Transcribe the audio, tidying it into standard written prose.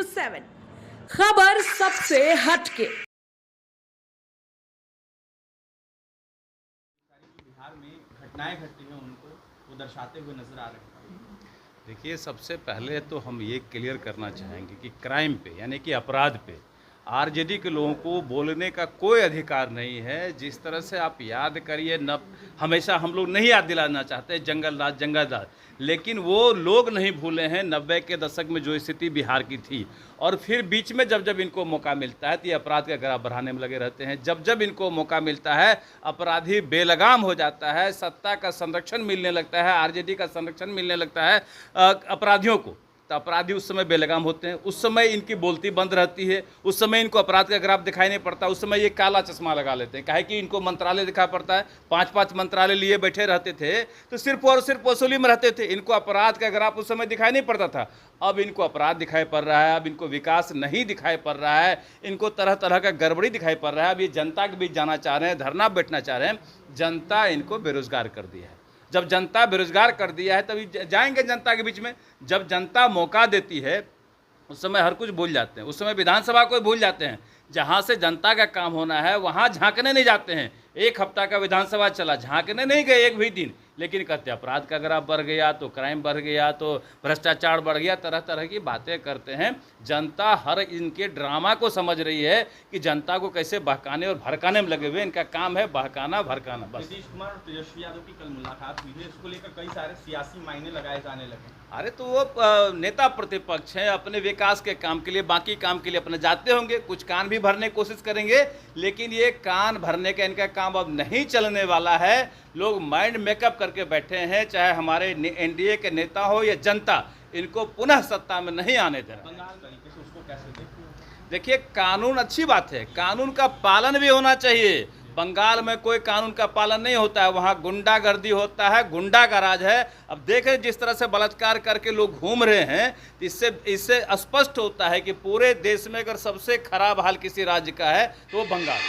7 खबर सबसे हटके। बिहार में घटनाएं घटती हैं उनको वो दर्शाते हुए नजर आ रहे हैं। देखिए, सबसे पहले तो हम ये क्लियर करना चाहेंगे कि क्राइम पे यानी कि अपराध पे आरजेडी के लोगों को बोलने का कोई अधिकार नहीं है। जिस तरह से आप याद करिए, न हमेशा हम लोग नहीं याद दिलाना चाहते जंगल राज जंगल राज, लेकिन वो लोग नहीं भूले हैं 90 के दशक में जो स्थिति बिहार की थी। और फिर बीच में जब जब इनको मौका मिलता है तो ये अपराध का ग्राफ बढ़ाने में लगे रहते हैं। जब जब इनको मौका मिलता है अपराधी बेलगाम हो जाता है, सत्ता का संरक्षण मिलने लगता है, आरजेडी का संरक्षण मिलने लगता है अपराधियों को, तो अपराधी उस समय बेलगाम होते हैं। उस समय इनकी बोलती बंद रहती है, उस समय इनको अपराध का ग्राफ दिखाई नहीं पड़ता। उस समय ये काला चश्मा लगा लेते हैं, काहे कि इनको मंत्रालय दिखाई पड़ता है। 5-5 मंत्रालय लिए बैठे रहते थे तो सिर्फ और सिर्फ वसूली में रहते थे। इनको अपराध का ग्राफ उस समय दिखाई नहीं पड़ता था। अब इनको अपराध दिखाई पड़ रहा है, अब इनको विकास नहीं दिखाई पड़ रहा है, इनको तरह तरह का गड़बड़ी दिखाई पड़ रहा है। अब ये जनता के बीच जाना चाह रहे हैं, धरना बैठना चाह रहे हैं। जनता इनको बेरोजगार कर दिया है। जब जनता बेरोजगार कर दिया है तभी जाएंगे जनता के बीच में। जब जनता मौका देती है उस समय हर कुछ भूल जाते हैं, उस समय विधानसभा को भूल जाते हैं। जहां से जनता का काम होना है वहां झांकने नहीं जाते हैं। एक हफ्ता का विधानसभा चला, झांकने नहीं गए एक भी दिन, लेकिन कहते अपराध का ग्राफ बढ़ गया तो क्राइम बढ़ गया तो भ्रष्टाचार बढ़ गया, तरह तरह की बातें करते हैं। जनता हर इनके ड्रामा को समझ रही है कि जनता को कैसे बहकाने और भड़काने में लगे हुए। इनका काम है बहकाना भड़काना बस। नीतीश कुमार और तेजस्वी यादव की कल मुलाकात हुई है, इसको लेकर कई सारे सियासी मायने लगाए जाने लगे। अरे तो वो नेता प्रतिपक्ष हैं, अपने विकास के काम के लिए, बाकी काम के लिए अपने जाते होंगे, कुछ कान भी भरने की कोशिश करेंगे, लेकिन ये कान भरने का इनका काम अब नहीं चलने वाला है। लोग माइंड मेकअप करके बैठे हैं, चाहे हमारे एनडीए के नेता हो या जनता, इनको पुनः सत्ता में नहीं आने देना। बंगाल तरीके से उसको कैसे देखते हैं? देखिए, कानून अच्छी बात है, कानून का पालन भी होना चाहिए। बंगाल में कोई कानून का पालन नहीं होता है, वहाँ गुंडागर्दी होता है, गुंडा का राज है। अब देख रहे जिस तरह से बलात्कार करके लोग घूम रहे हैं, इससे स्पष्ट होता है कि पूरे देश में अगर सबसे खराब हाल किसी राज्य का है तो वो बंगाल।